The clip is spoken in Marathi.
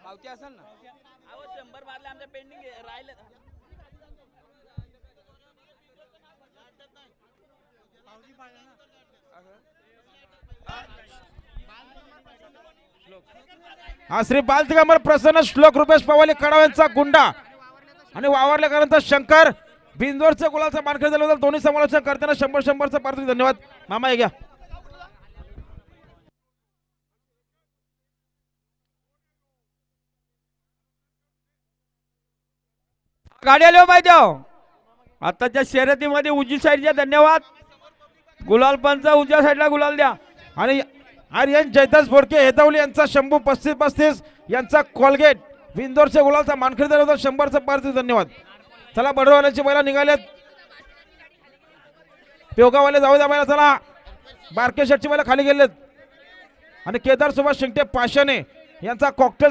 पावती असेल ना. अहो 100 बादल्या आमच्या पेंडिंग राहिले. हा श्री बालदिगंबर प्रसन्न श्लोक रुपेश पवाले कडाव्यांचा गुंडा आणि वावरल्यानंतर शंकर बिंदोरच्या गुलाचा मानकरी झाला. दोन्ही समालोचन करताना 100-100चा पारितोषिक. धन्यवाद मामा. हे घ्या. गाडी आली पाहिजे आताच्या शर्यतीमध्ये उजवी साईडच्या. धन्यवाद. गुलाल पंच उजव्या साईडला गुलाल द्या. आणि आर्यन जयदास बोडके हेदवली यांचा शंभू 35-35 यांचा कोलगेट बिंदोरच्या गुलालचा मानकरी झाला होता. 100चा पारितोषिक. धन्यवाद. चला बडरवाल्याची बैला निघालेत. पेवगावाले जाऊ द्या बैला. चला बारके शेटची बैला खाली गेलेत. आणि केदार सुभाष शिंगटे पाशाने यांचा कॉकटेल